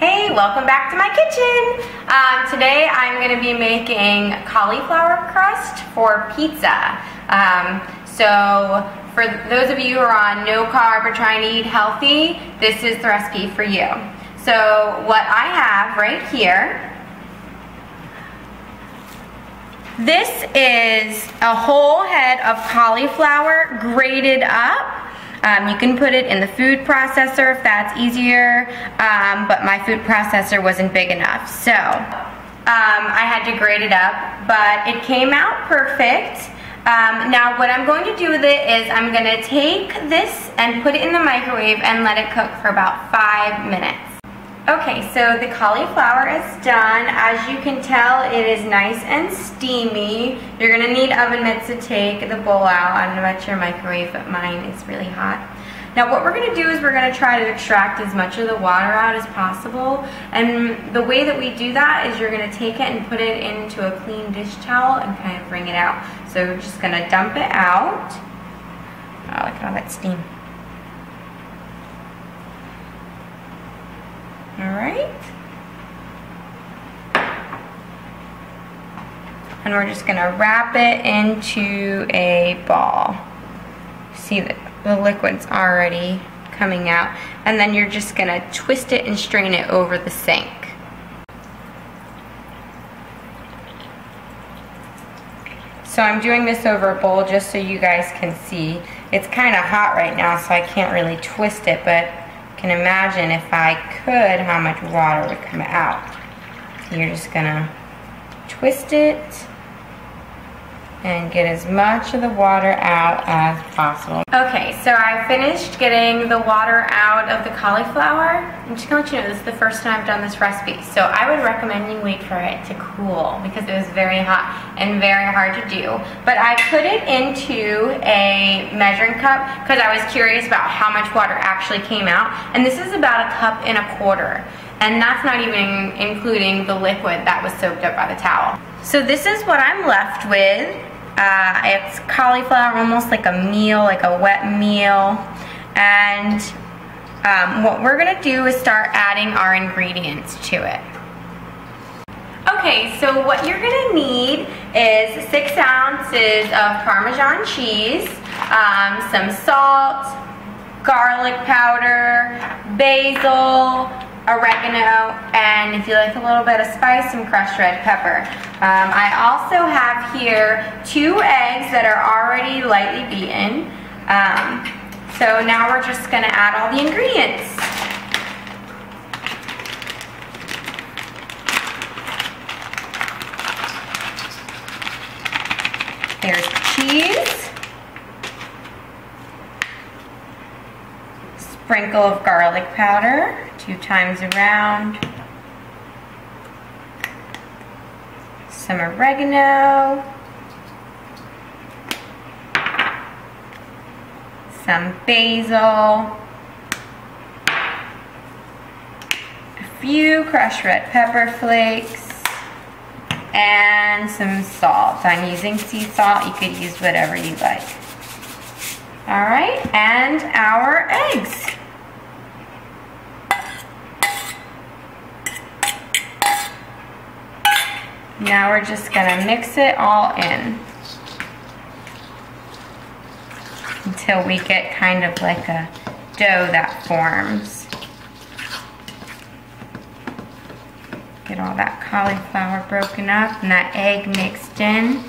Hey, welcome back to my kitchen. Today I'm going to be making cauliflower crust for pizza. So for those of you who are on no carb or trying to eat healthy, this is the recipe for you. So what I have right here, this is a whole head of cauliflower grated up. You can put it in the food processor if that's easier, but my food processor wasn't big enough. So I had to grate it up, but it came out perfect. Now what I'm going to do with it is I'm going to take this and put it in the microwave and let it cook for about 5 minutes. Okay, so the cauliflower is done. As you can tell, it is nice and steamy. You're going to need oven mitts to take the bowl out. I don't know about your microwave, but mine is really hot. Now what we're going to do is we're going to try to extract as much of the water out as possible. And the way that we do that is you're going to take it and put it into a clean dish towel and kind of bring it out. So we're just going to dump it out. Oh, look at all that steam. Alright, and we're just going to wrap it into a ball. See that the liquid's already coming out, and then you're just going to twist it and strain it over the sink. So I'm doing this over a bowl just so you guys can see. It's kind of hot right now, so I can't really twist it, but can imagine if I could how much water would come out. So you're just gonna twist it and get as much of the water out as possible. Okay, so I finished getting the water out of the cauliflower. I'm just gonna let you know this is the first time I've done this recipe, so I would recommend you wait for it to cool because it was very hot and very hard to do. But I put it into a measuring cup because I was curious about how much water actually came out, and this is about 1.25 cups. And that's not even including the liquid that was soaked up by the towel. So this is what I'm left with. It's cauliflower, almost like a meal, like a wet meal. And what we're gonna do is start adding our ingredients to it. Okay, so what you're gonna need is 6 ounces of Parmesan cheese, some salt, garlic powder, basil, oregano, and if you like a little bit of spice, some crushed red pepper. I also have here 2 eggs that are already lightly beaten. So now we're just going to add all the ingredients. There's cheese. Sprinkle of garlic powder 2 times around, some oregano, some basil, a few crushed red pepper flakes, and some salt. I'm using sea salt. You could use whatever you like. Alright, and our eggs. Now we're just going to mix it all in until we get kind of like a dough that forms. Get all that cauliflower broken up and that egg mixed in.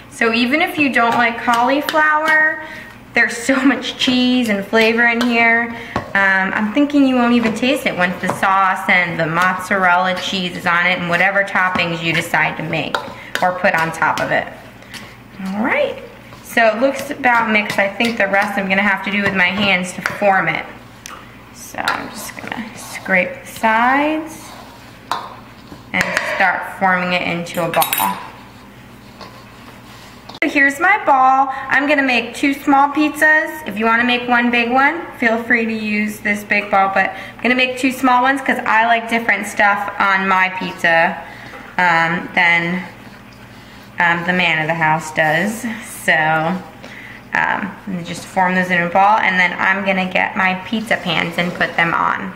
So even if you don't like cauliflower, there's so much cheese and flavor in here. I'm thinking you won't even taste it once the sauce and the mozzarella cheese is on it and whatever toppings you decide to make or put on top of it. Alright, so it looks about mixed. I think the rest I'm going to have to do with my hands to form it. So I'm just going to scrape the sides and start forming it into a ball. Here's my ball. I'm gonna make 2 small pizzas. If you wanna make 1 big one, feel free to use this big ball, but I'm gonna make 2 small ones because I like different stuff on my pizza than the man of the house does. So And just form those in a ball, and then I'm gonna get my pizza pans and put them on.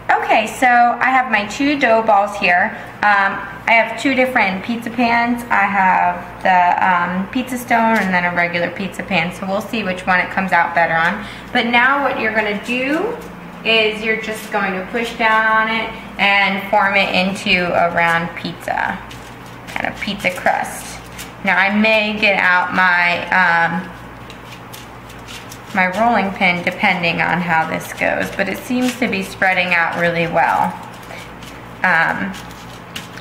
Okay, so I have my 2 dough balls here. I have 2 different pizza pans. I have the pizza stone and then a regular pizza pan, so we'll see which one it comes out better on. But now what you're gonna do is you're just going to push down on it and form it into a round pizza, kind of pizza crust. Now I may get out my my rolling pin depending on how this goes, but it seems to be spreading out really well.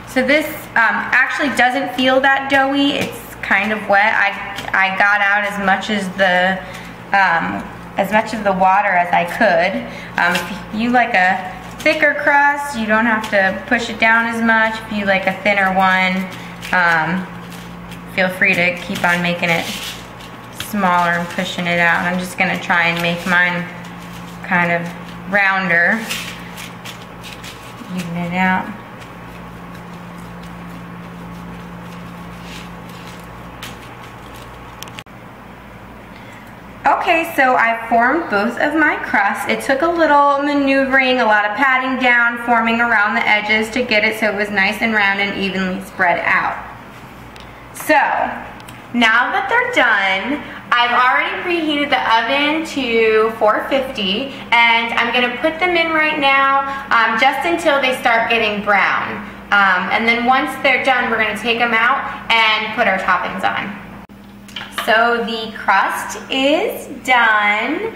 So this actually doesn't feel that doughy. It's kind of wet. I got out as much of the water as I could. If you like a thicker crust, you don't have to push it down as much. If you like a thinner one, feel free to keep on making it smaller and pushing it out. I'm just gonna try and make mine kind of rounder. Even it out. Okay, so I formed both of my crusts. It took a little maneuvering, a lot of patting down, forming around the edges to get it so it was nice and round and evenly spread out. So, now that they're done, I've already preheated the oven to 450, and I'm gonna put them in right now just until they start getting brown. And then once they're done, we're gonna take them out and put our toppings on. So the crust is done.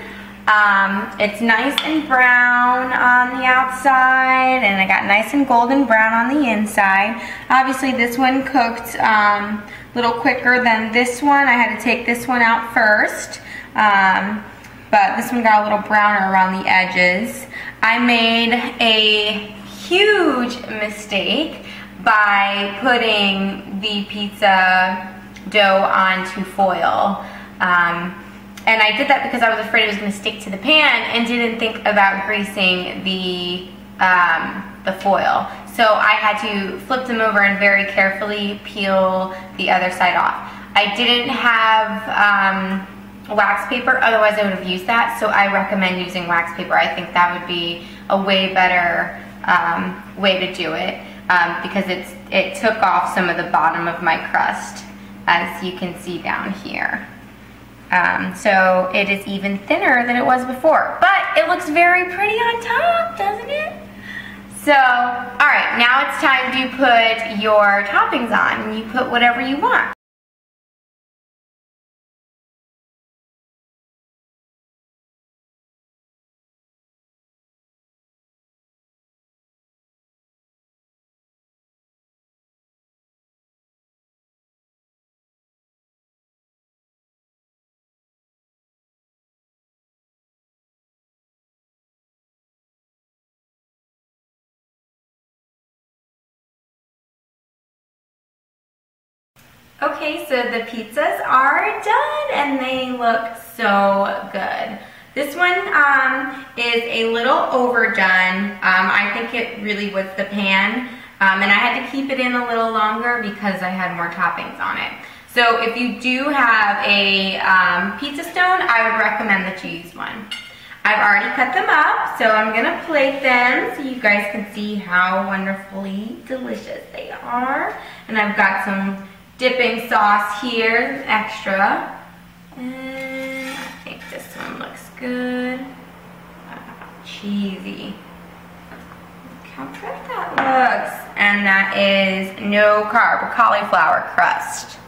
It's nice and brown on the outside, and I got nice and golden brown on the inside. Obviously this one cooked a little quicker than this one. I had to take this one out first, but this one got a little browner around the edges. I made a huge mistake by putting the pizza dough onto foil. And I did that because I was afraid it was going to stick to the pan and didn't think about greasing the foil. So I had to flip them over and very carefully peel the other side off. I didn't have wax paper, otherwise I would have used that, so I recommend using wax paper. I think that would be a way better way to do it because it took off some of the bottom of my crust, as you can see down here. So it is even thinner than it was before, but it looks very pretty on top, doesn't it? So, all right, now it's time to put your toppings on. You put whatever you want. Okay, so the pizzas are done and they look so good. This one is a little overdone. I think it really was the pan, and I had to keep it in a little longer because I had more toppings on it. So if you do have a pizza stone, I would recommend the cheese one. I've already cut them up, so I'm gonna plate them so you guys can see how wonderfully delicious they are. And I've got some dipping sauce here, extra. And I think this one looks good. Cheesy. Look how pretty that looks. And that is no carb cauliflower crust.